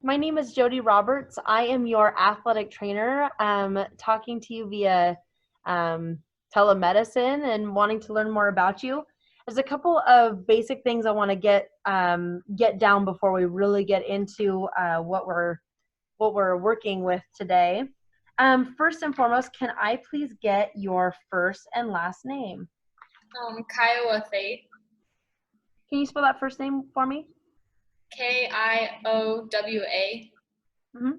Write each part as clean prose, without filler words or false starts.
My name is Jody Roberts. I am your athletic trainer, talking to you via um, telemedicine and wanting to learn more about you. There's a couple of basic things I want to get down before we really get into what we're working with today. First and foremost, can I please get your first and last name? Kiowa Faith. Can you spell that first name for me? Kiowa. Mm-hmm.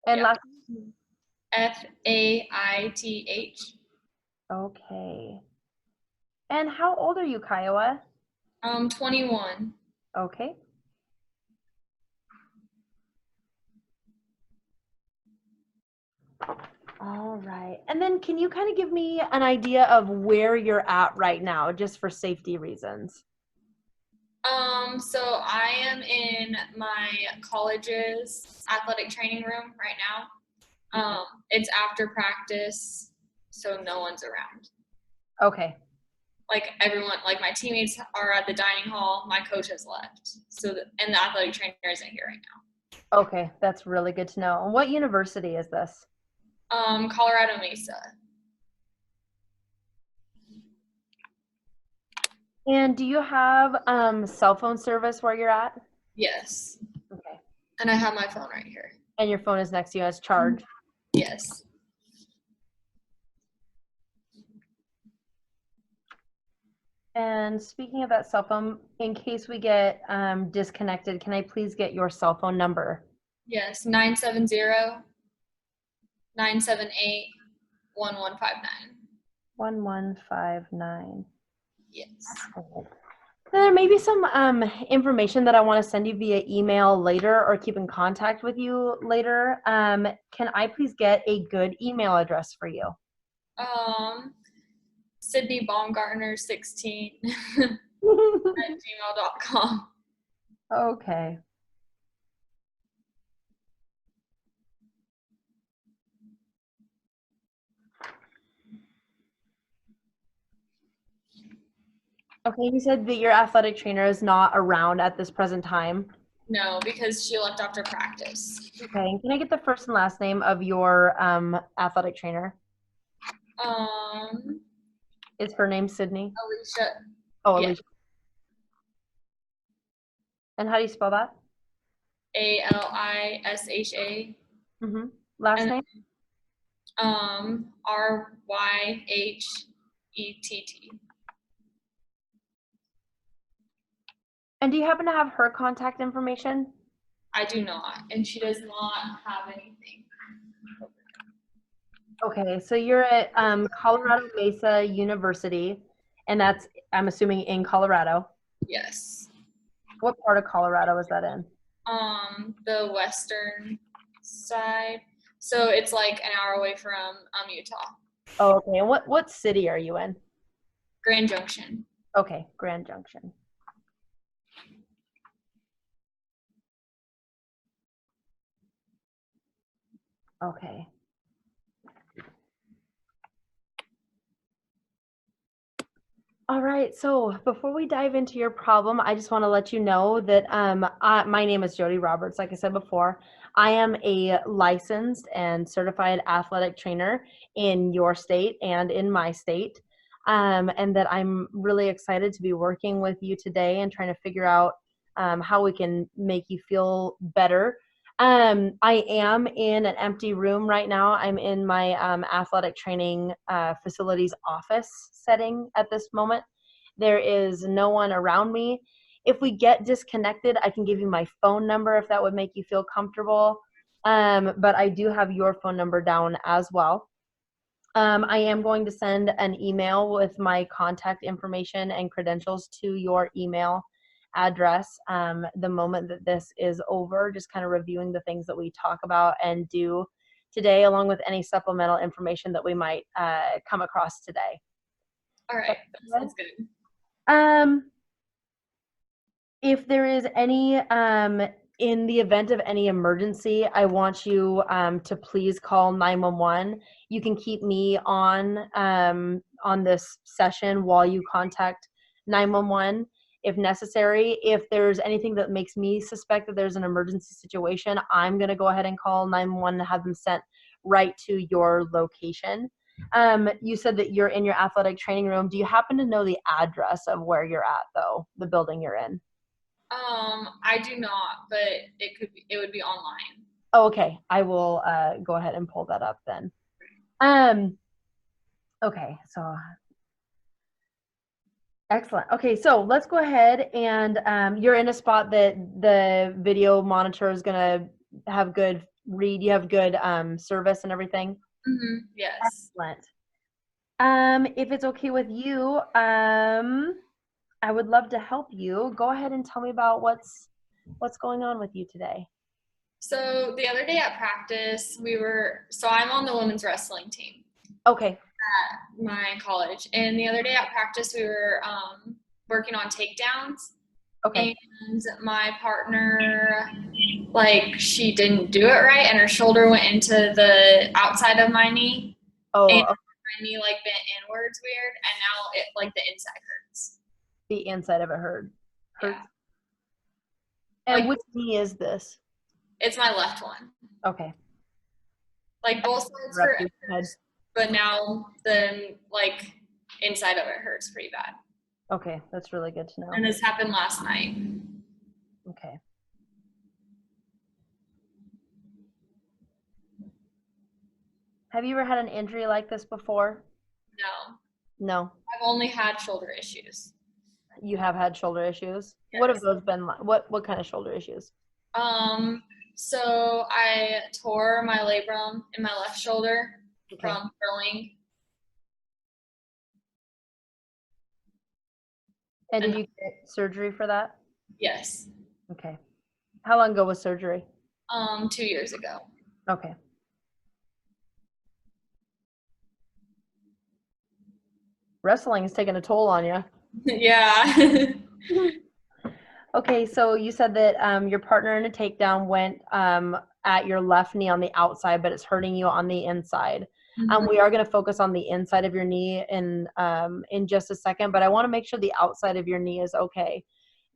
And Yeah. last. Faith. Okay. And how old are you, Kiowa? 21. Okay. All right. And then can you kind of give me an idea of where you're at right now, just for safety reasons? So I am in my college's athletic training room right now. It's after practice, so no one's around. Okay. Like everyone, like my teammates are at the dining hall. My coach has left, and the athletic trainer isn't here right Okay, that's really good to know. And what university is this? now. Colorado Mesa. And do you have cell phone service where you're at? Yes, Okay. and I have my phone right here. And your phone is next to you as charged? Yes. And speaking of that cell phone, in case we get disconnected, can I please get your cell phone number? Yes, 970-978-1159. 1159. Yes. There may be some information that I want to send you via email later or keep in contact with you later. Can I please get a good email address for you? Sydney Baumgartner 16 at gmail.com. Okay. Okay, you said that your athletic trainer is not around at this present time. No, because she left after practice. Okay, and can I get the first and last name of your athletic trainer? Um, Is her name Sydney? Alicia. Oh, Yeah. Alicia. And how do you spell that? Alisha. Mm-hmm. Last And name? Ryhettt. And do you happen to have her contact information? I do not, and she does not have anything. Okay, so you're at Colorado Mesa University, and that's, I'm assuming, in Colorado. Yes. What part of Colorado is that in? The western side. So it's like an hour away from Utah. Oh, okay. And what city are you in? Grand Junction. Okay, Grand Junction. Okay. All right, so before we dive into your problem, I just want to let you know that my name is Jody Roberts. Like I said before, I am a licensed and certified athletic trainer in your state and in my state, and that I'm really excited to be working with you today and trying to figure out how we can make you feel better. I am in an empty room right now. I'm in my athletic training facilities office setting at this moment. There is no one around me. If we get disconnected, I can give you my phone number if that would make you feel comfortable. But I do have your phone number down as well. I am going to send an email with my contact information and credentials to your email address the moment that this is over, just kind of reviewing the things that we talk about and do today, along with any supplemental information that we might come across today. All right, that sounds good. If there is any, in the event of any emergency, I want you to please call 911. You can keep me on this session while you contact 911. if necessary. If there's anything that makes me suspect that there's an emergency situation, I'm going to go ahead and call 911 and have them sent right to your location. You said that you're in your athletic training room. Do you happen to know the address of where you're at, though, the building you're in? I do not, but it would be online. Oh, okay. I will go ahead and pull that up then. Okay, so excellent. Okay, so let's go ahead and you're in a spot that the video monitor is gonna have good read. You have good service and everything. Yes. Excellent. If it's okay with you, I would love to help you. Go ahead and tell me about what's going on with you today. So the other day at practice, so I'm on the women's wrestling team Okay. at my college. And the other day at practice, we were working on takedowns. Okay. And my partner, like, she didn't do it right, and her shoulder went into the outside of my knee. Oh, And okay. my knee, like, bent inwards weird, and now it, like, the inside hurts. The inside of it hurts. Yeah. And Like, which knee is this? it's my left one. Okay. Like, both sides hurt, but now the, like, inside of it hurts pretty bad. Okay, that's really good to know. And this happened last night. Okay. Have you ever had an injury like this before? No. No. I've only had shoulder issues. You have had shoulder issues? Yes. What have those been like? What kind of shoulder issues? So I tore my labrum in my left shoulder from throwing. And did you get surgery for that? Yes. Okay. How long ago was surgery? 2 years ago. Okay. Wrestling is taking a toll on you. Yeah. Okay, so you said that your partner in a takedown went at your left knee on the outside, but it's hurting you on the inside. We are going to focus on the inside of your knee in just a second, but I want to make sure the outside of your knee is okay.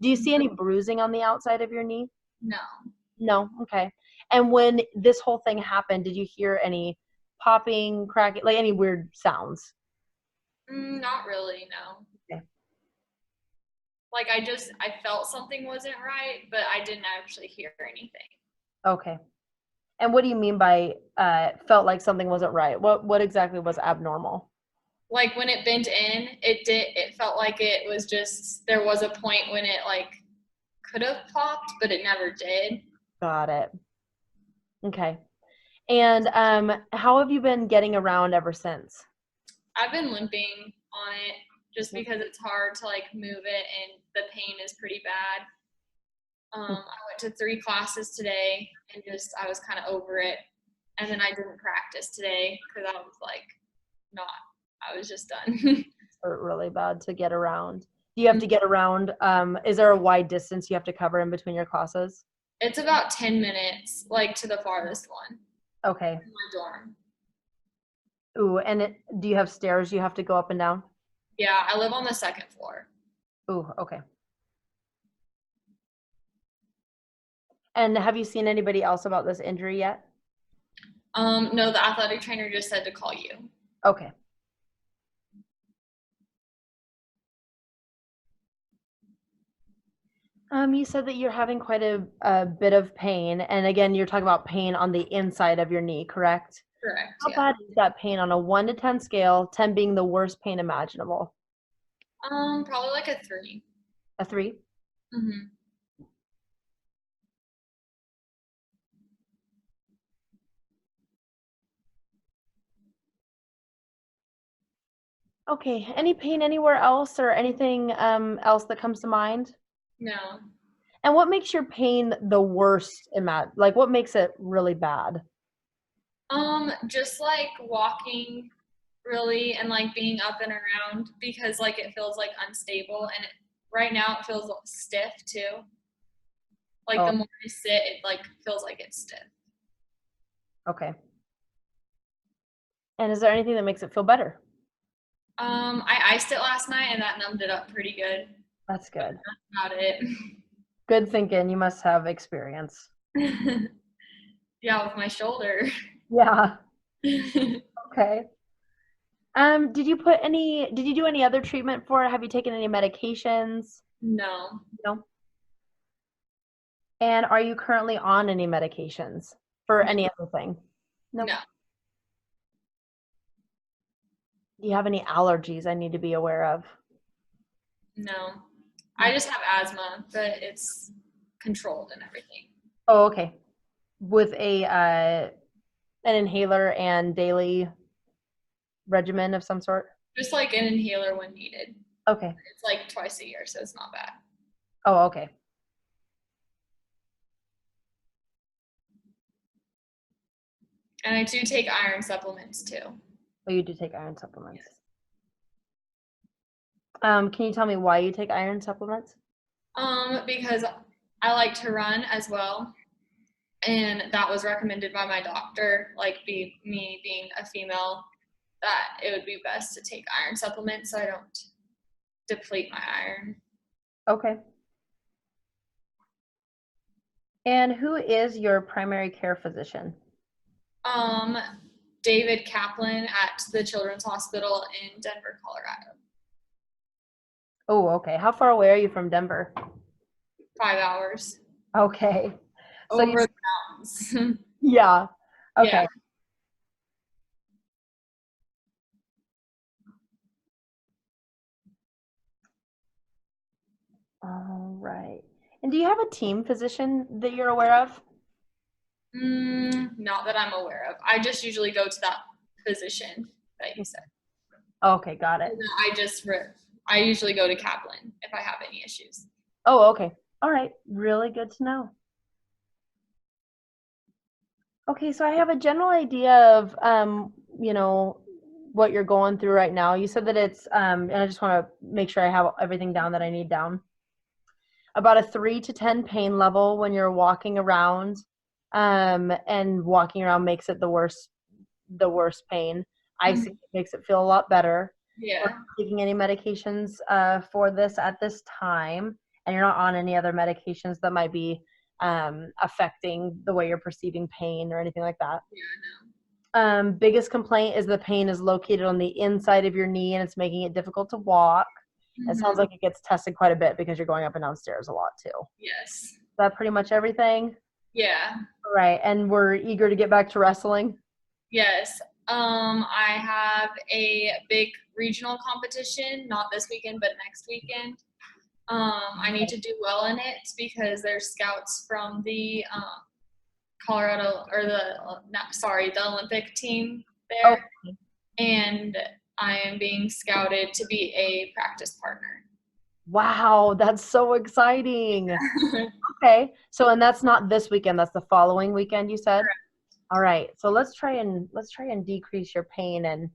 Do you see any bruising on the outside of your knee? No. No? Okay. And when this whole thing happened, did you hear any popping, cracking, like any weird sounds? Not really, no. Okay. Like, I felt something wasn't right, but I didn't actually hear anything. Okay. And what do you mean by felt like something wasn't right? What exactly was abnormal? Like, when it bent in, it felt like it was just, there was a point when it, like, could have popped, but it never did. Got it. Okay. And how have you been getting around ever since? I've been limping on it just because it's hard to, like, move it, and the pain is pretty bad. I went to 3 classes today, and just, I was kind of over it. And then I didn't practice today because I was, like, I was just done. It's hurt really bad to get around. Do you have to get around? Is there a wide distance you have to cover in between your classes? It's about 10 minutes, like, to the farthest one. Okay. In my dorm. Ooh, and do you have stairs you have to go up and down? Yeah, I live on the 2nd floor. Ooh, okay. And have you seen anybody else about this injury yet? No, the athletic trainer just said to call you. Okay. You said that you're having quite a bit of pain, and again, you're talking about pain on the inside of your knee, correct? Correct. How bad is that pain on a 1 to 10 scale, 10 being the worst pain imaginable? Probably like a 3. A 3? Mm-hmm. Okay. Any pain anywhere else or anything else that comes to mind? No. And what makes your pain the worst? Like, what makes it really bad? Just, like, walking really, and, like, being up and around, because, like, it feels, like, unstable, and right now it feels stiff too. Like, the more I sit, it, like, feels like it's stiff. Okay. And is there anything that makes it feel better? I iced it last night, and that numbed it up pretty good. That's good. About it. Good thinking. You must have experience. Yeah, with my shoulder. Yeah. Okay. Did you do any other treatment for it? Have you taken any medications? No, No. And are you currently on any medications for any other thing? Nope. no, Do you have any allergies I need to be aware of? no. I just have asthma, but it's controlled and everything. Oh, okay. With a an inhaler and daily regimen of some sort? Just like an inhaler when needed. Okay. It's like twice a year, so it's not bad. Oh, okay. And I do take iron supplements too. Oh, you do take iron supplements. Can you tell me why you take iron supplements? Because I like to run as well. And that was recommended by my doctor, like me being a female, that it would be best to take iron supplements so I don't deplete my iron. Okay. And who is your primary care physician? David Kaplan at the Children's Hospital in Denver, Colorado. Oh, okay. How far away are you from Denver? 5 hours. Okay. So Over the mountains. yeah. Okay. Yeah. All right. And do you have a team physician that you're aware of? Not that I'm aware of. I just usually go to that physician that you said. Okay, got it. And I usually go to Kaplan if I have any issues. Oh, okay. All right. Really good to know. Okay, so I have a general idea of what you're going through right now. You said that it's and I just want to make sure I have everything down that I need down. About a 3 to 10 pain level when you're walking around, and walking around makes it the worst pain. Icing makes it feel a lot better. Yeah. We're not taking any medications for this at this time, and you're not on any other medications that might be affecting the way you're perceiving pain or anything like that. Yeah, no. Biggest complaint is the pain is located on the inside of your knee and it's making it difficult to walk. It sounds like it gets tested quite a bit because you're going up and down stairs a lot too. Yes. Is that pretty much everything? Yeah. Right. And we're eager to get back to wrestling. Yes. I have a big regional competition, not this weekend, but next weekend. I need to do well in it because there's scouts from the Colorado or the Olympic team there, and I am being scouted to be a practice partner. Wow, that's so exciting. Okay. So, and that's not this weekend, that's the following weekend you said? Correct. All right. So let's try and decrease your pain and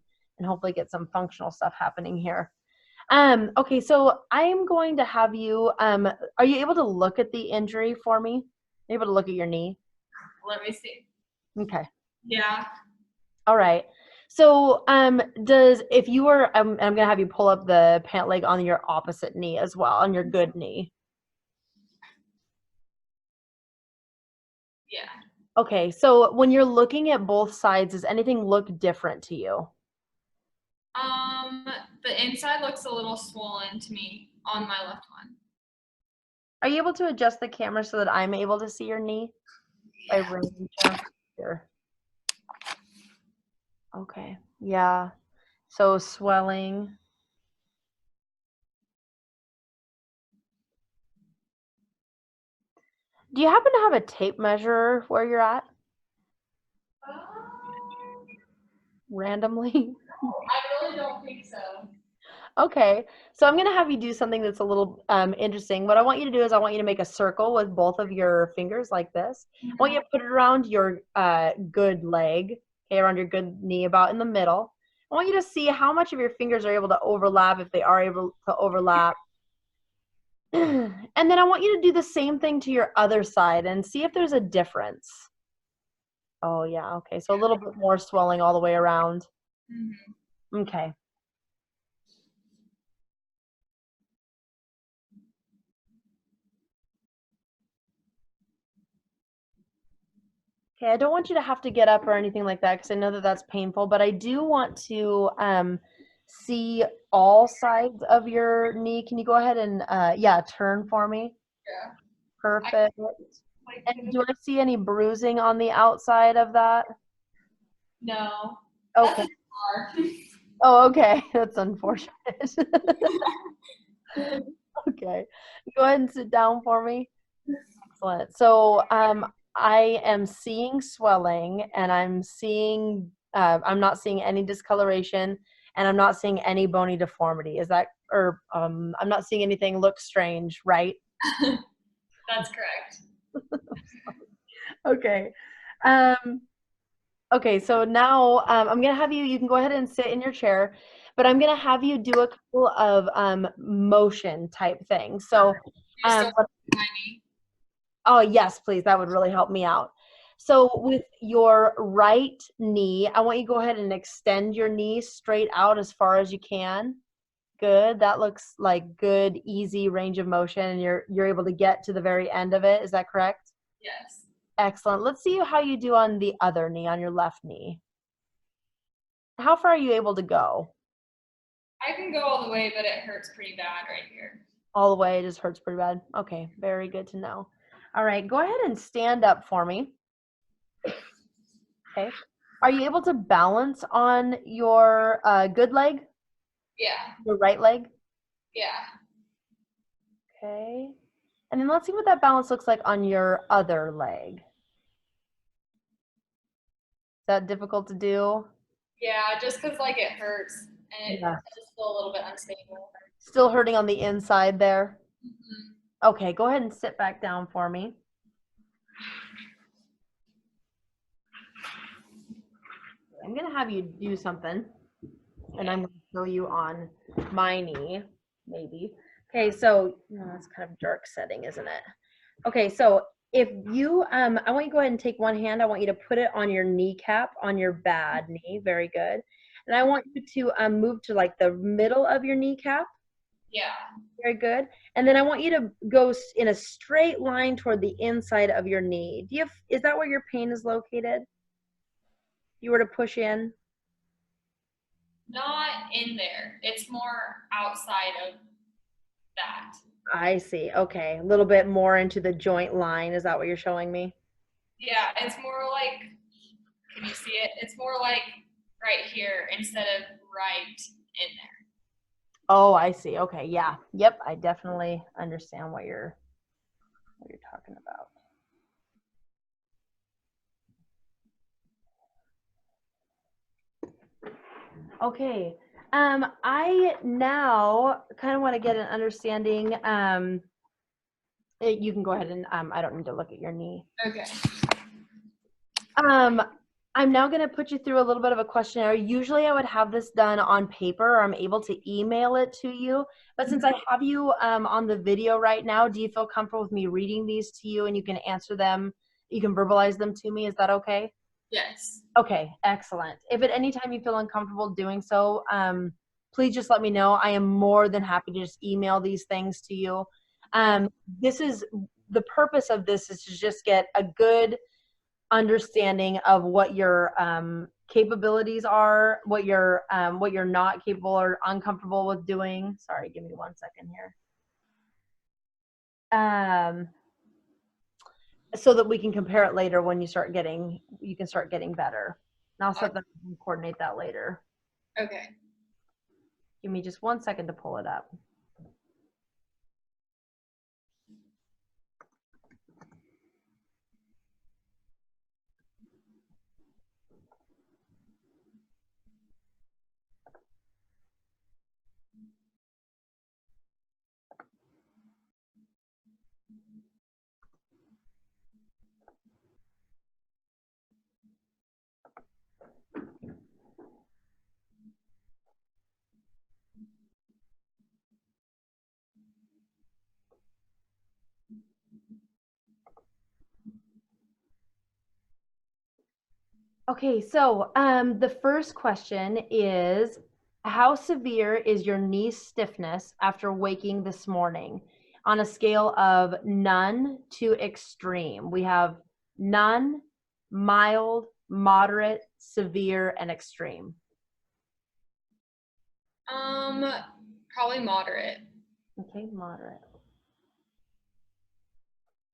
hopefully get some functional stuff happening here. Okay, so I'm going to have you are you able to look at the injury for me? Are you able to look at your knee? Let me see. Okay. Yeah. All right. So, if you were, I'm going to have you pull up the pant leg on your opposite knee as well, on your good knee. Yeah. Okay. So when you're looking at both sides, does anything look different to you? The inside looks a little swollen to me on my left one. Are you able to adjust the camera so that I'm able to see your knee? Yeah. Here. Okay. Yeah. So swelling. Do you happen to have a tape measure where you're at? Randomly? I really don't think so. Okay. So I'm going to have you do something that's a little interesting. What I want you to do is I want you to make a circle with both of your fingers like this. I want you to put it around your good leg, okay, around your good knee, about in the middle. I want you to see how much of your fingers are able to overlap, if they are able to overlap. And then I want you to do the same thing to your other side and see if there's a difference. Oh, yeah. Okay. So a little bit more swelling all the way around. Okay. Okay, I don't want you to have to get up or anything like that because I know that that's painful, but I do want to see all sides of your knee. Can you go ahead and, yeah, turn for me? Yeah. Perfect. Like, And do I see any bruising on the outside of that? no. That's Okay. a scar. Oh, okay. That's unfortunate. Okay. Go ahead and sit down for me. Excellent. So, I am seeing swelling and I'm not seeing any discoloration and I'm not seeing any bony deformity. Is that, or, I'm not seeing anything look strange, right? That's correct. Okay. Um, okay, so now I'm gonna have you can go ahead and sit in your chair, but I'm gonna have you do a couple of motion type things. So, You're still what my knee. oh, yes, please. That would really help me out. So with your right knee, I want you to go ahead and extend your knee straight out as far as you can. Good. That looks like good, easy range of motion, and you're able to get to the very end of it. Is that correct? Yes. Excellent. Let's see how you do on the other knee, on your left knee. How far are you able to go? I can go all the way, but it hurts pretty bad right here. All the way, it just hurts pretty bad. Okay, very good to know. All right, go ahead and stand up for me. Okay. Are you able to balance on your good leg, Yeah. your right leg? Yeah. Okay. And then let's see what that balance looks like on your other leg. Is that difficult to do? Yeah, just because like it hurts and Yeah. I just feel a little bit unstable. Still hurting on the inside there? Mhm. Okay, go ahead and sit back down for me. I'm going to have you do something, and I'm going to show you on my knee, maybe. Okay, so that's kind of dark setting, isn't it? Okay, so if you, I want you to go ahead and take one hand. I want you to put it on your kneecap, on your bad knee. Very good. And I want you to move to like the middle of your kneecap. Yeah. Very good. And then I want you to go in a straight line toward the inside of your knee. Is that where your pain is located? You were to push in? Not in there. It's more outside of that. I see. Okay. A little bit more into the joint line. Is that what you're showing me? Yeah, it's more like, can you see it? It's more like right here instead of right in there. Oh, I see. Okay. Yeah. Yep. I definitely understand what you're talking about. Okay. I now kind of want to get an understanding. You can go ahead and I don't need to look at your knee. Okay. Um, I'm now going to put you through a little bit of a questionnaire. Usually I would have this done on paper, or I'm able to email it to you. But since I have you on the video right now, do you feel comfortable with me reading these to you and you can answer them? You can verbalize them to me. Is that okay? Yes. Okay, excellent. If at any time you feel uncomfortable doing so, please just let me know. I am more than happy to just email these things to you. This is the purpose of this is to just get a good understanding of what your capabilities are, what you're not capable or uncomfortable with doing. Sorry, give me 1 second here. So that we can compare it later when you can start getting better. And I'll set them and coordinate that later. Okay. Give me just 1 second to pull it up. Okay, so the first question is, how severe is your knee stiffness after waking this morning? On a scale of none to extreme. We have none, mild, moderate, severe, and extreme? Probably moderate. Okay, moderate.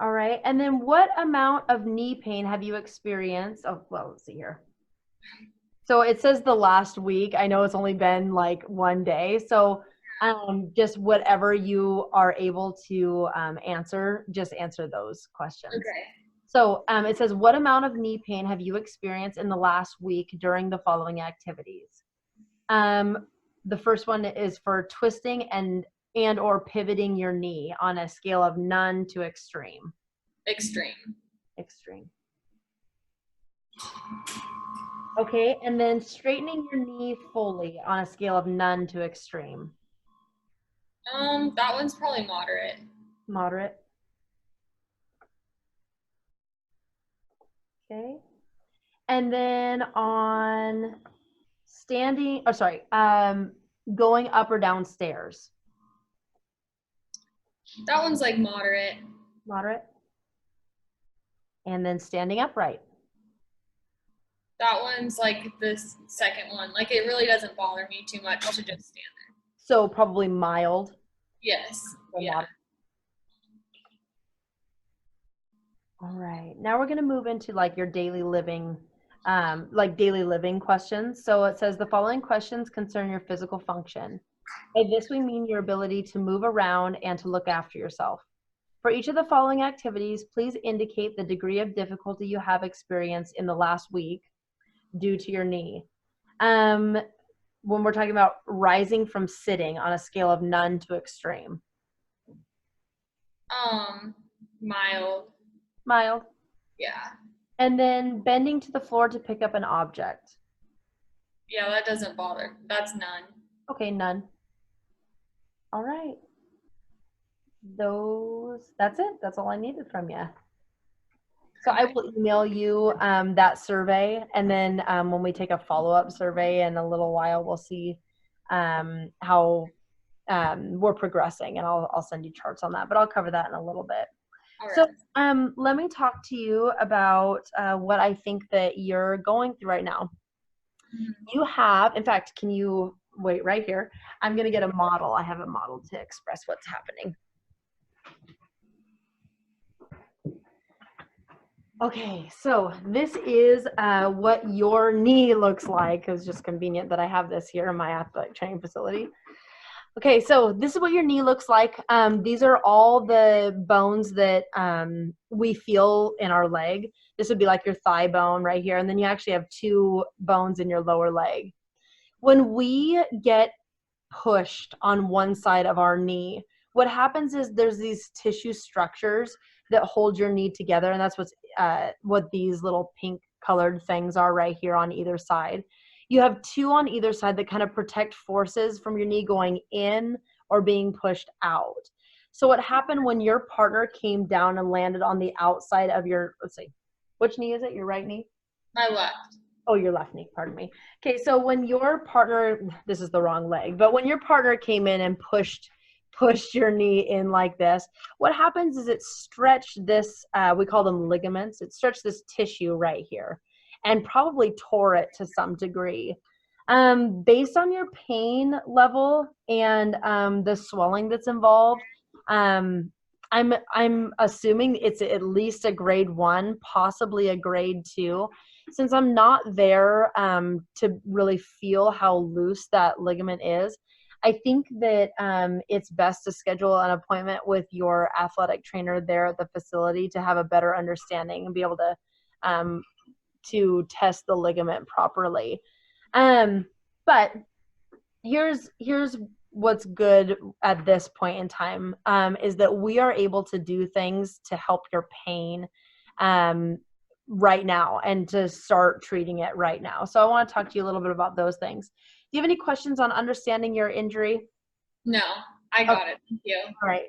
All right. And then what amount of knee pain have you experienced? Oh, well, let's see here. So it says the last week. I know it's only been like one day. So just whatever you are able to answer, just answer those questions. Okay. So it says, what amount of knee pain have you experienced in the last week during the following activities? The first one is for twisting and or pivoting your knee on a scale of none to extreme. Extreme. Extreme. Okay, and then straightening your knee fully on a scale of none to extreme. That one's probably moderate. Moderate. Okay. And then on standing, or sorry, going up or down stairs. That one's like moderate. Moderate. And then standing upright. That one's like this second one. Like it really doesn't bother me too much to just stand there. So probably mild. Yes. Yeah. Moderate. All right. Now we're going to move into like your daily living, questions. So it says the following questions concern your physical function. By this we mean your ability to move around and to look after yourself. For each of the following activities, please indicate the degree of difficulty you have experienced in the last week due to your knee. When we're talking about rising from sitting on a scale of none to extreme. Mild. Mild. Yeah. And then bending to the floor to pick up an object. Yeah, that doesn't bother. That's none. Okay, none. All right. That's it. That's all I needed from you. So I will email you that survey, and then when we take a follow-up survey in a little while, we'll see how we're progressing, and I'll send you charts on that, but I'll cover that in a little bit. All right. So let me talk to you about what I think that you're going through right now. Mhm. You have, in fact, can you wait right here? I'm going to get a model. I have a model to express what's happening. Okay, so this is what your knee looks like. It's just convenient that I have this here in my athletic training facility. Okay, so this is what your knee looks like. These are all the bones that we feel in our leg. This would be like your thigh bone right here, and then you actually have two bones in your lower leg. When we get pushed on one side of our knee, what happens is there's these tissue structures that hold your knee together, and that's what these little pink colored things are right here on either side. You have two on either side that kind of protect forces from your knee going in or being pushed out. So what happened when your partner came down and landed on the outside of your, let's see, which knee is it? Your right knee? My left. Oh, your left knee, pardon me. Okay, so when your partner, this is the wrong leg, but when your partner came in and pushed your knee in like this, what happens is it stretched this, we call them ligaments, it stretched this tissue right here and probably tore it to some degree. Based on your pain level and the swelling that's involved, I'm assuming it's at least a grade 1, possibly a grade 2. Since I'm not there to really feel how loose that ligament is, I think that it's best to schedule an appointment with your athletic trainer there at the facility to have a better understanding and be able to test the ligament properly. But here's what's good at this point in time is that we are able to do things to help your pain right now and to start treating it right now. So I want to talk to you a little bit about those things. Do you have any questions on understanding your injury? No, I got it. Thank you. All right,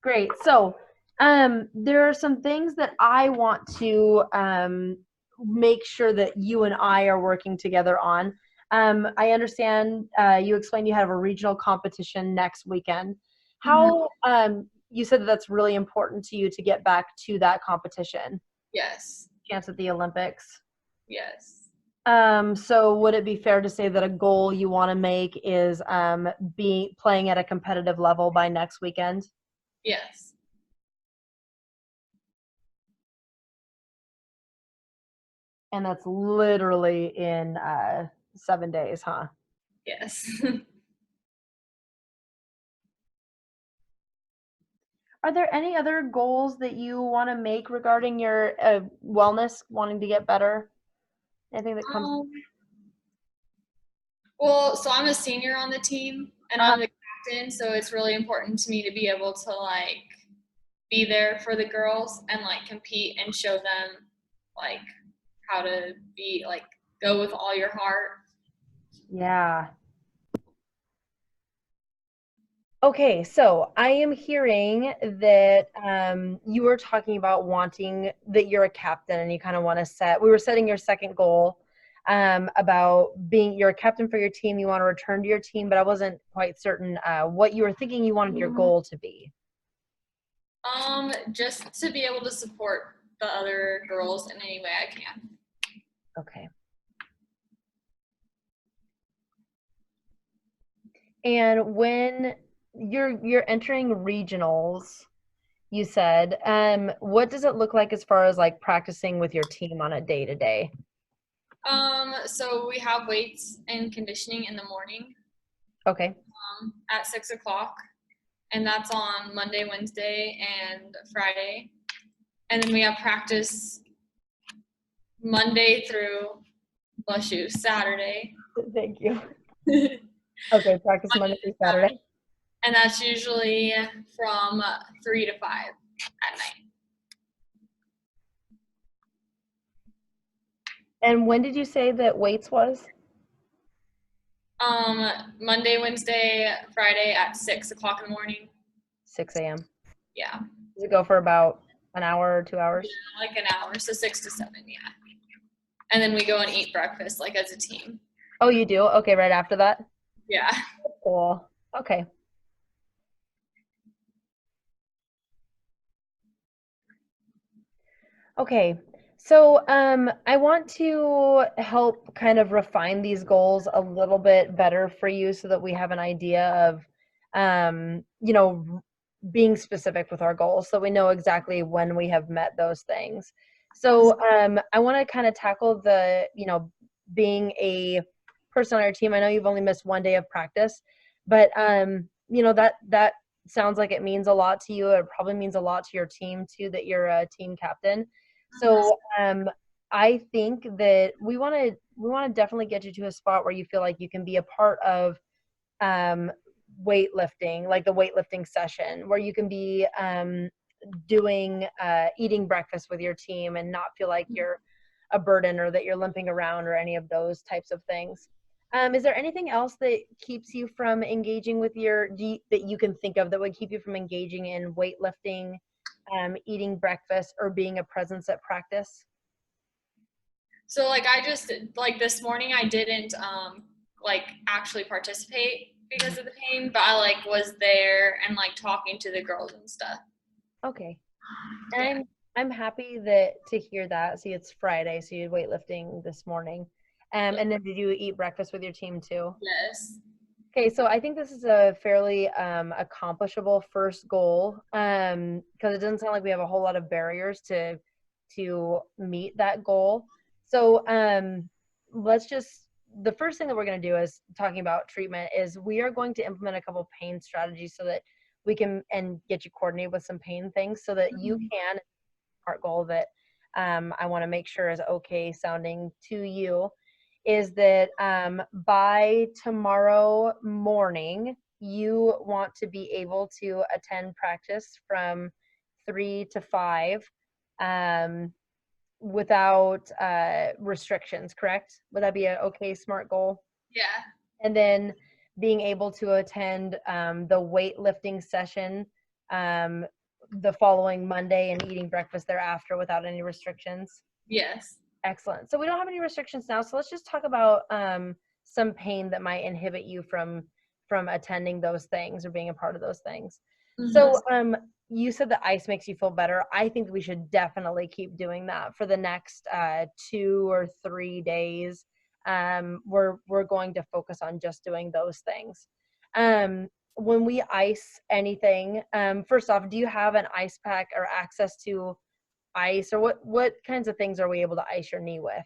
great. So there are some things that I want to make sure that you and I are working together on. I understand you explained you have a regional competition next weekend. How you said that that's really important to you to get back to that competition. Yes. chance at the Olympics. Yes. So would it be fair to say that a goal you want to make is playing at a competitive level by next weekend? Yes. And that's literally in 7 days, huh? Yes. Are there any other goals that you want to make regarding your wellness, wanting to get better? Anything that comes? um, well, so I'm a senior on the team and Uh, I'm the captain, so it's really important to me to be able to like be there for the girls and like compete and show them like how to be like go with all your heart. yeah. Okay, so I am hearing that you were talking about wanting that you're a captain and you kind of want to we were setting your second goal about you're a captain for your team, you want to return to your team, but I wasn't quite certain what you were thinking you wanted your goal to be. Just to be able to support the other girls in any way I can. Okay. And when you're entering regionals, you said, what does it look like as far as like practicing with your team on a day to day? So we have weights and conditioning in the morning, Okay. at 6 o'clock, and that's on Monday, Wednesday, and Friday. And then we have practice Monday through, bless you, Saturday. Thank you. And Okay, practice Monday through Saturday. that's usually from 3 to 5 at night. And when did you say that weights was? Monday, Wednesday, Friday at 6 o'clock in the morning. 6 a.m. Yeah. Does it go for about an hour or 2 hours? Yeah, like an hour, so 6 to 7, yeah. And then we go and eat breakfast, like as a team. Oh, you do? Okay, right after that? Yeah. Cool. Okay. Okay. So I want to help kind of refine these goals a little bit better for you so that we have an idea of, being specific with our goals so we know exactly when we have met those things. So I want to kind of tackle being a person on your team. I know you've only missed 1 day of practice, but that sounds like it means a lot to you. It probably means a lot to your team too that you're a team captain. So I think that we want to definitely get you to a spot where you feel like you can be a part of weightlifting, like the weightlifting session, where you can be doing eating breakfast with your team and not feel like you're a burden or that you're limping around or any of those types of things. Is there anything else that keeps you from engaging with that you can think of that would keep you from engaging in weightlifting, eating breakfast, or being a presence at practice? So like I just like this morning I didn't like actually participate because of the pain, but I like was there and like talking to the girls and stuff. Okay. And Yeah. I'm happy to hear that. See, it's Friday, so you had weightlifting this morning. And then did you eat breakfast with your team too? Yes. Okay, so I think this is a fairly accomplishable first goal because it doesn't sound like we have a whole lot of barriers to meet that goal. So the first thing that we're going to do is talking about treatment is we are going to implement a couple pain strategies so that we can and get you coordinated with some pain things so that you can part goal that I want to make sure is okay sounding to you is that by tomorrow morning, you want to be able to attend practice from 3 to 5 without restrictions, correct? Would that be an okay, smart goal? Yeah. And then being able to attend the weightlifting session the following Monday and eating breakfast thereafter without any restrictions. Yes. Excellent. So we don't have any restrictions now. So let's just talk about some pain that might inhibit you from attending those things or being a part of those things. Mhm. So, you said the ice makes you feel better. I think we should definitely keep doing that for the next 2 or 3 days. We're going to focus on just doing those things. When we ice anything, first off, do you have an ice pack or access to ice, or what kinds of things are we able to ice your knee with?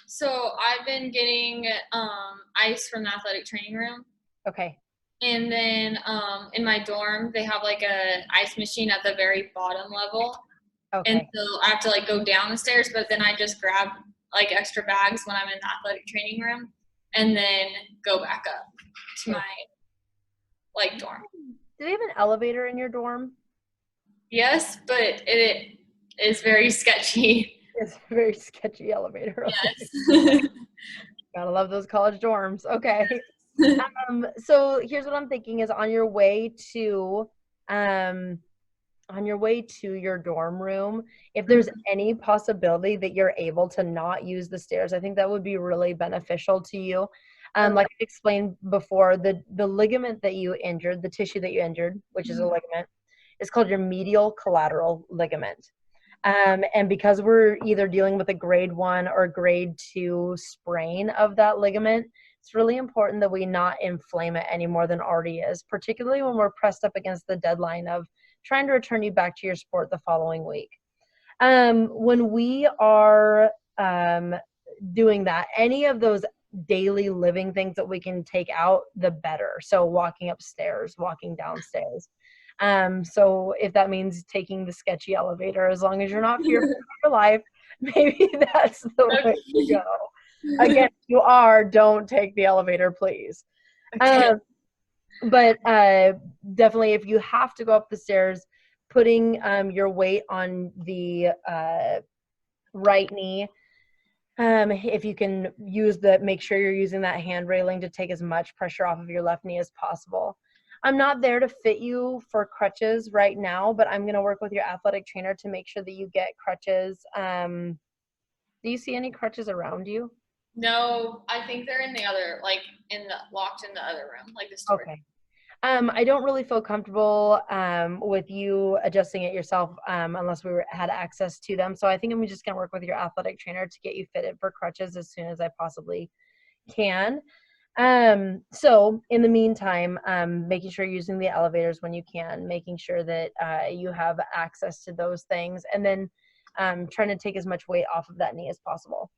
So I've been getting ice from the athletic training room. Okay. And then in my dorm, they have like a ice machine at the very bottom level. And Okay. so I have to like go down the stairs, but then I just grab like extra bags when I'm in the athletic training room and then go back up to my like dorm. Do they have an elevator in your dorm? Yes, but it is very sketchy. It's a very sketchy elevator. Okay. Yes. Gotta love those college dorms. Okay. So here's what I'm thinking is um on your way to your dorm room, if there's any possibility that you're able to not use the stairs, I think that would be really beneficial to you. Like I explained before, the ligament that you injured, the tissue that you injured, which is a ligament, is called your medial collateral ligament. And because we're either dealing with a grade 1 or grade 2 sprain of that ligament, it's really important that we not inflame it any more than already is, particularly when we're pressed up against the deadline of trying to return you back to your sport the following week. When we are doing that, any of those daily living things that we can take out, the better. So walking upstairs, walking downstairs. So if that means taking the sketchy elevator, as long as you're not fearful for your life, maybe that's the way to go. Again, if you are, don't take the elevator, please. Okay. But definitely, if you have to go up the stairs, putting your weight on the right knee. If you can make sure you're using that hand railing to take as much pressure off of your left knee as possible. I'm not there to fit you for crutches right now, but I'm going to work with your athletic trainer to make sure that you get crutches. Do you see any crutches around you? No, I think they're in the other, like locked in the other room, like the storage. Okay. I don't really feel comfortable with you adjusting it yourself unless had access to them. So I think I'm just going to work with your athletic trainer to get you fitted for crutches as soon as I possibly can. So in the meantime, making sure you're using the elevators when you can, making sure that you have access to those things, and then trying to take as much weight off of that knee as possible.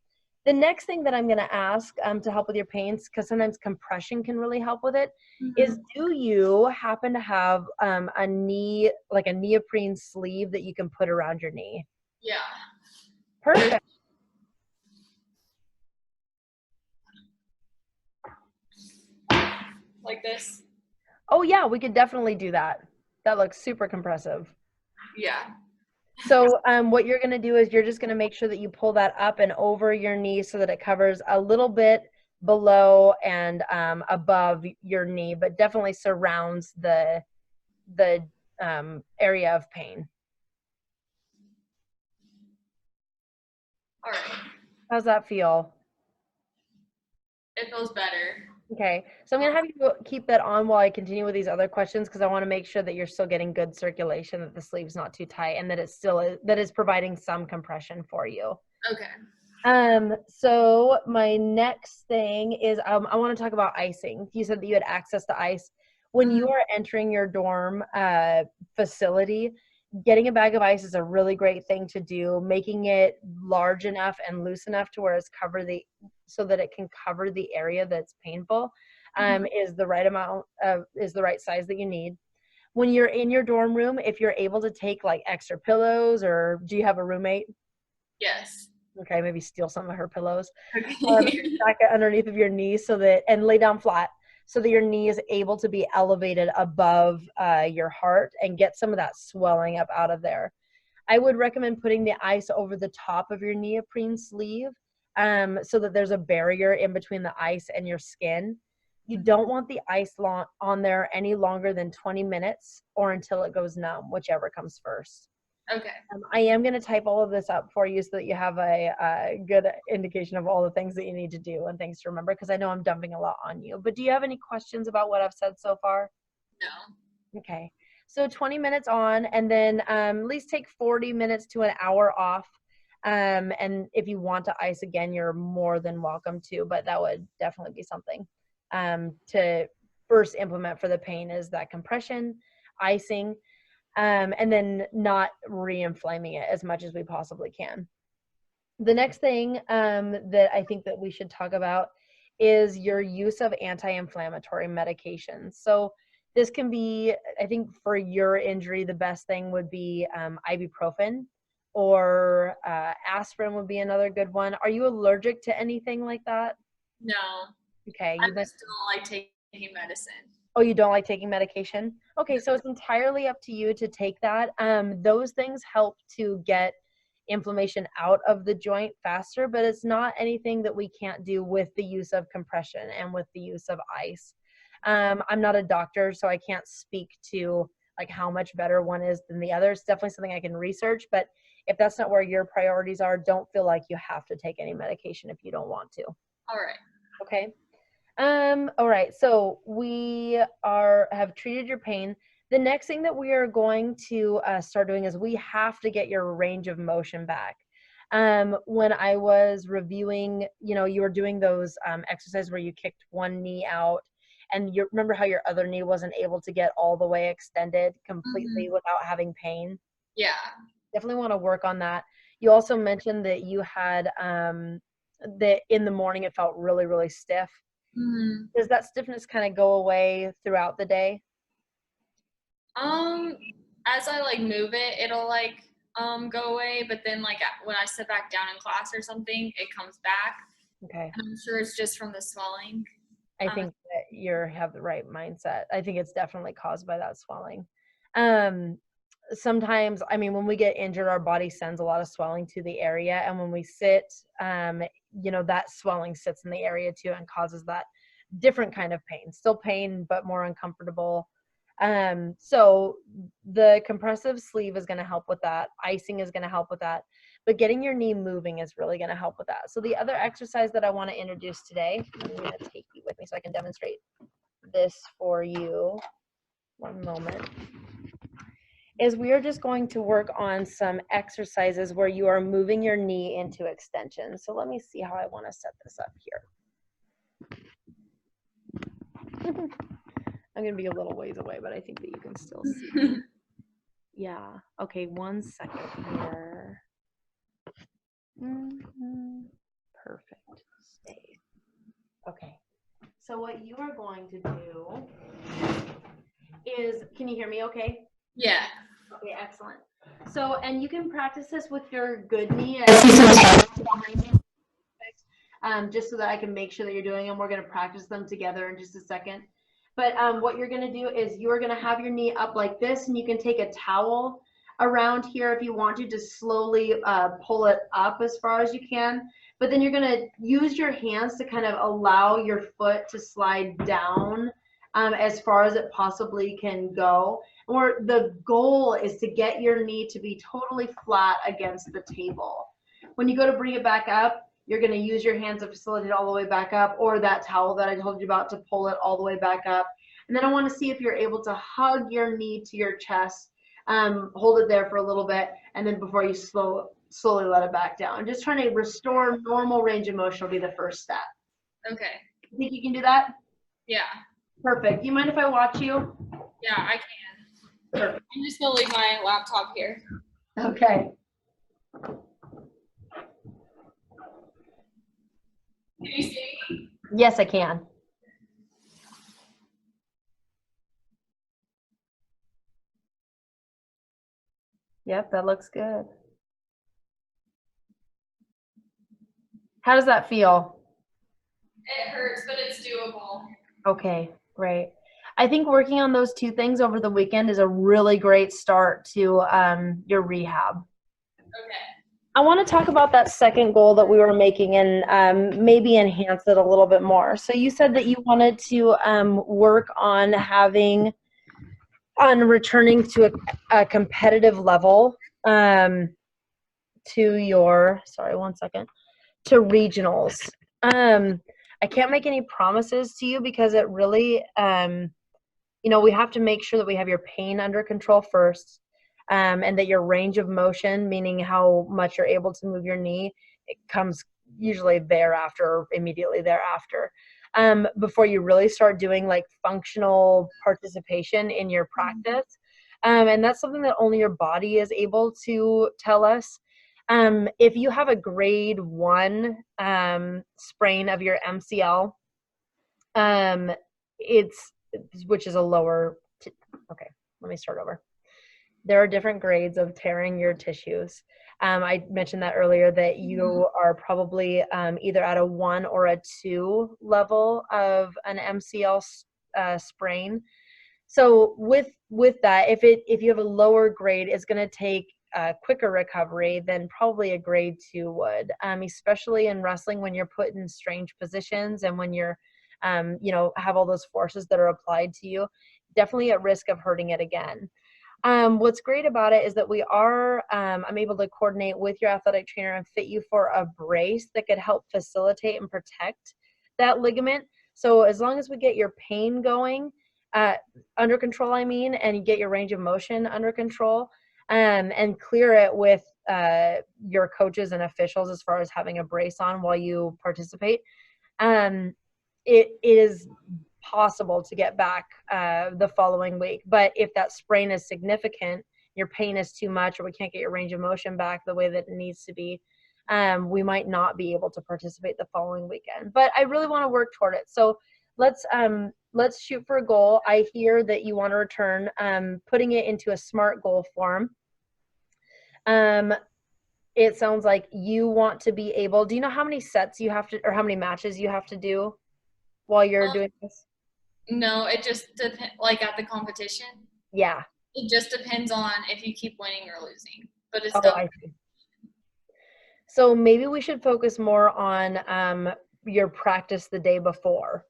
The next thing that I'm going to ask to help with your pains, because sometimes compression can really help with it, is do you happen to have a neoprene sleeve that you can put around your knee? Yeah. Perfect. Like this. Oh yeah, we could definitely do that. That looks super compressive. Yeah. So what you're going to do is you're just going to make sure that you pull that up and over your knee so that it covers a little bit below and above your knee, but definitely surrounds the area of pain. All right. How's that feel? It feels better. Okay, so I'm going to have you keep that on while I continue with these other questions because I want to make sure that you're still getting good circulation, that the sleeve's not too tight, and that it's providing some compression for you. Okay. So my next thing is I want to talk about icing. You said that you had access to ice. When you are entering your dorm facility, getting a bag of ice is a really great thing to do. Making it large enough and loose enough to where so that it can cover the area that's painful is the right size that you need. When you're in your dorm room, if you're able to take like extra pillows, or do you have a roommate? Yes. Okay, maybe steal some of her pillows. Okay. Back it underneath of your knees and lay down flat so that your knee is able to be elevated above your heart and get some of that swelling up out of there. I would recommend putting the ice over the top of your neoprene sleeve so that there's a barrier in between the ice and your skin. You don't want the ice on there any longer than 20 minutes or until it goes numb, whichever comes first. Okay. I am going to type all of this up for you so that you have a good indication of all the things that you need to do and things to remember, because I know I'm dumping a lot on you. But do you have any questions about what I've said so far? No. Okay. So 20 minutes on, and then at least take 40 minutes to an hour off. And if you want to ice again, you're more than welcome to, but that would definitely be something to first implement for the pain, is that compression, icing, and then not re-inflaming it as much as we possibly can. The next thing that I think that we should talk about is your use of anti-inflammatory medications. So this can be, I think for your injury, the best thing would be ibuprofen, or aspirin would be another good one. Are you allergic to anything like that? No, Okay, I you've been, just don't like taking medicine. oh, you don't like taking medication? Okay, so it's entirely up to you to take that. Those things help to get inflammation out of the joint faster, but it's not anything that we can't do with the use of compression and with the use of ice. I'm not a doctor, so I can't speak to like how much better one is than the other. It's definitely something I can research, but if that's not where your priorities are, don't feel like you have to take any medication if you don't want to. All right. Okay. All right, so we have treated your pain. The next thing that we are going to start doing is we have to get your range of motion back. When I was reviewing, you were doing those exercises where you kicked one knee out, and you remember how your other knee wasn't able to get all the way extended completely without having pain? Yeah. Definitely want to work on that. You also mentioned that you had that in the morning it felt really, really stiff. Does that stiffness kind of go away throughout the day? As I like move it, it'll like go away, but then like when I sit back down in class or something, it comes back. Okay. And I'm sure it's just from the swelling. I think that you have the right mindset. I think it's definitely caused by that swelling. Sometimes, I mean, when we get injured, our body sends a lot of swelling to the area, and when we sit, that swelling sits in the area too and causes that different kind of pain. Still pain, but more uncomfortable. So the compressive sleeve is going to help with that. Icing is going to help with that. But getting your knee moving is really going to help with that. So the other exercise that I want to introduce today, I'm going to take you with me so I can demonstrate this for you. One moment. Is we are just going to work on some exercises where you are moving your knee into extension. So let me see how I want to set this up here. I'm going to be a little ways away, but I think that you can still see. Yeah. Okay, 1 second here. Perfect. Stay. Okay. So what you are going to do is, can you hear me okay? Yeah. Okay, excellent. So, and you can practice this with your good knee. I see some hands behind you. Just so that I can make sure that you're doing them. We're going to practice them together in just a second. But what you're going to do is you're going to have your knee up like this, and you can take a towel around here if you want to slowly pull it up as far as you can. But then you're going to use your hands to kind of allow your foot to slide down as far as it possibly can go. Or the goal is to get your knee to be totally flat against the table. When you go to bring it back up, you're going to use your hands to facilitate all the way back up, or that towel that I told you about to pull it all the way back up. And then I want to see if you're able to hug your knee to your chest, hold it there for a little bit, and then before you slowly let it back down. Just trying to restore normal range of motion will be the first step. Okay. You think you can do that? Yeah. Perfect. Do you mind if I watch you? Yeah, I can. Perfect. I'm just gonna leave my laptop here. Okay. Can you see me? Yes, I can. Yep, that looks good. How does that feel? It hurts, but it's doable. Okay, great. I think working on those two things over the weekend is a really great start to your rehab. Okay. I want to talk about that second goal that we were making and maybe enhance it a little bit more. So you said that you wanted to work on returning to a competitive level to your, sorry, 1 second, to regionals. I can't make any promises to you because it really we have to make sure that we have your pain under control first, and that your range of motion, meaning how much you're able to move your knee, it comes usually thereafter or immediately thereafter, before you really start doing like functional participation in your practice. And that's something that only your body is able to tell us. If you have a grade 1 sprain of your MCL, it's which is a lower. Okay, let me start over. There are different grades of tearing your tissues. I mentioned that earlier, that you are probably either at a 1 or a 2 level of an MCL sprain. So with that, if you have a lower grade, it's going to take a quicker recovery than probably a grade 2 would, especially in wrestling when you're put in strange positions and when you're, have all those forces that are applied to you, definitely at risk of hurting it again. What's great about it is that I'm able to coordinate with your athletic trainer and fit you for a brace that could help facilitate and protect that ligament. So as long as we get your pain going, under control, and you get your range of motion under control, and clear it with your coaches and officials as far as having a brace on while you participate, it is possible to get back the following week. But if that sprain is significant, your pain is too much, or we can't get your range of motion back the way that it needs to be, we might not be able to participate the following weekend. But I really want to work toward it. So let's shoot for a goal. I hear that you want to return, putting it into a SMART goal form. It sounds like you want to be able, do you know how many sets you have to, or how many matches you have to do while you're doing this? No, it just depends, like at the competition. Yeah. It just depends on if you keep winning or losing, but it's Oh, still. I see. So maybe we should focus more on your practice the day before.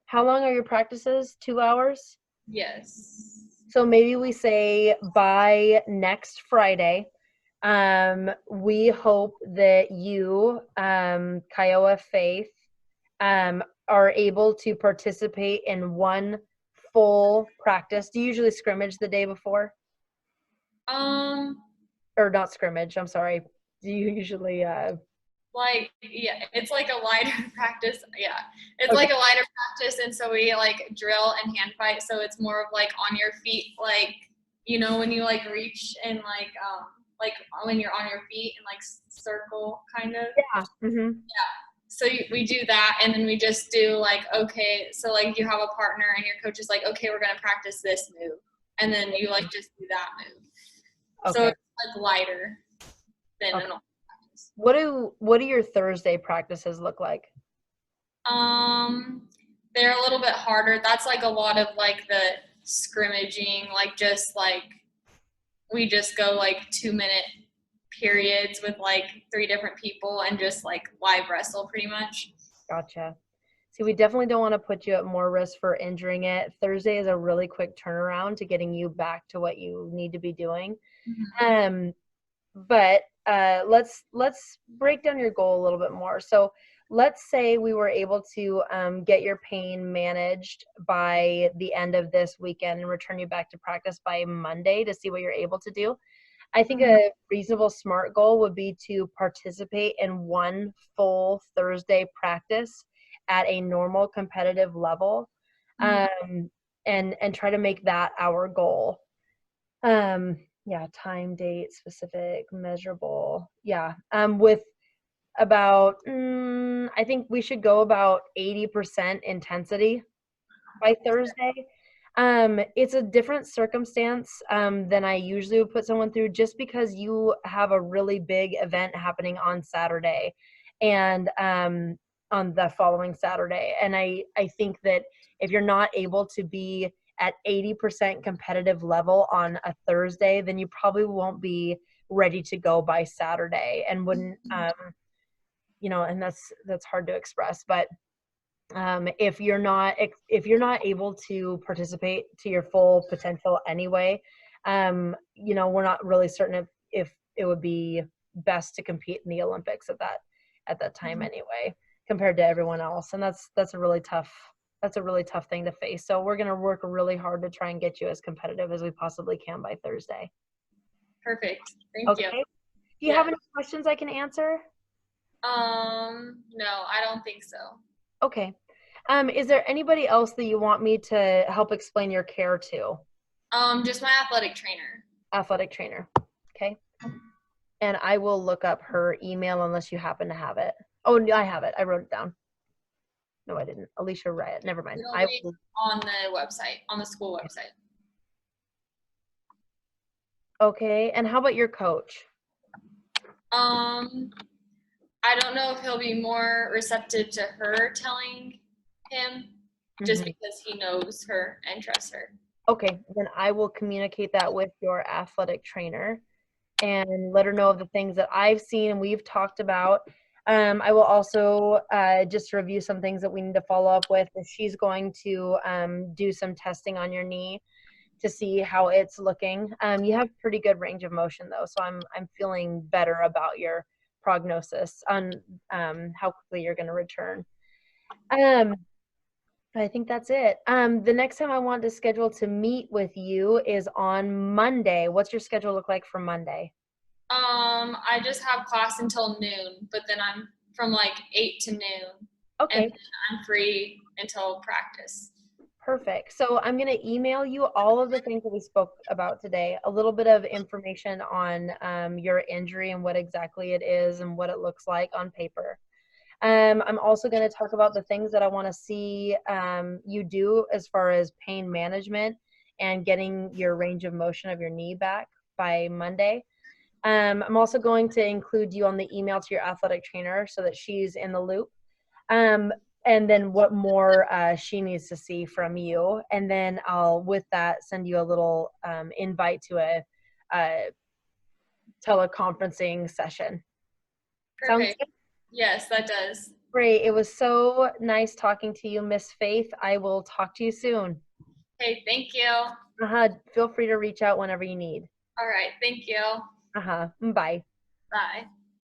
How long are your practices? 2 hours? Yes. So maybe we say by next Friday, we hope that you, Kiowa Faith, are able to participate in one full practice. Do you usually scrimmage the day before? Or not scrimmage, I'm sorry. Do you usually like, yeah, it's like a lighter practice. Yeah, it's okay. like a lighter practice, and so we like drill and hand fight, so it's more of like on your feet, like, when you like reach and like when you're on your feet and like circle kind of. Yeah. Mm-hmm. So we do that, and then we just do like, okay, so like you have a partner and your coach is like, okay, we're gonna practice this move, and then you like just do that move. Okay. So it's like lighter than Okay. a normal. What do your Thursday practices look like? They're a little bit harder. That's like a lot of like the scrimmaging, like just like we just go like 2-minute periods with like 3 different people and just like live wrestle pretty much. Gotcha. See, we definitely don't want to put you at more risk for injuring it. Thursday is a really quick turnaround to getting you back to what you need to be doing. Mm-hmm. But let's break down your goal a little bit more. So let's say we were able to get your pain managed by the end of this weekend and return you back to practice by Monday to see what you're able to do. I think a reasonable SMART goal would be to participate in one full Thursday practice at a normal competitive level, and try to make that our goal. Yeah, time, date, specific, measurable. Yeah, with about, I think we should go about 80% intensity by Thursday. It's a different circumstance than I usually would put someone through, just because you have a really big event happening on Saturday and on the following Saturday. And I think that if you're not able to be at 80% competitive level on a Thursday, then you probably won't be ready to go by Saturday, and wouldn't, and that's hard to express, but if you're not able to participate to your full potential anyway, we're not really certain if it would be best to compete in the Olympics at that time anyway, compared to everyone else. And that's a really tough That's a really tough thing to face. So we're going to work really hard to try and get you as competitive as we possibly can by Thursday. Perfect. Thank you. Okay. Do you Yeah. have any questions I can answer? No, I don't think so. Okay. Is there anybody else that you want me to help explain your care to? Just my athletic trainer. Athletic trainer. Okay. And I will look up her email unless you happen to have it. Oh, I have it. I wrote it down. No, I didn't. Alicia Riot. Never mind. It'll I be will. on the website, on the school website. Okay. And how about your coach? I don't know if he'll be more receptive to her telling him just Mhm. because he knows her and trusts her. Okay, then I will communicate that with your athletic trainer and let her know of the things that I've seen and we've talked about. I will also just review some things that we need to follow up with. She's going to do some testing on your knee to see how it's looking. You have pretty good range of motion though, so I'm feeling better about your prognosis on how quickly you're going to return. I think that's it. The next time I want to schedule to meet with you is on Monday. What's your schedule look like for Monday? I just have class until noon, but then I'm from like 8 to noon. And Okay, then I'm free until practice. perfect. So I'm going to email you all of the things that we spoke about today, a little bit of information on your injury and what exactly it is and what it looks like on paper. I'm also going to talk about the things that I want to see you do as far as pain management and getting your range of motion of your knee back by Monday. I'm also going to include you on the email to your athletic trainer so that she's in the loop. Um, and then what more she needs to see from you. And then I'll, with that, send you a little invite to a teleconferencing session. Sounds Perfect. good? Yes, that does. Great. It was so nice talking to you, Miss Faith. I will talk to you soon. Okay, thank you. Feel free to reach out whenever you need. All right, thank you. Bye. Bye.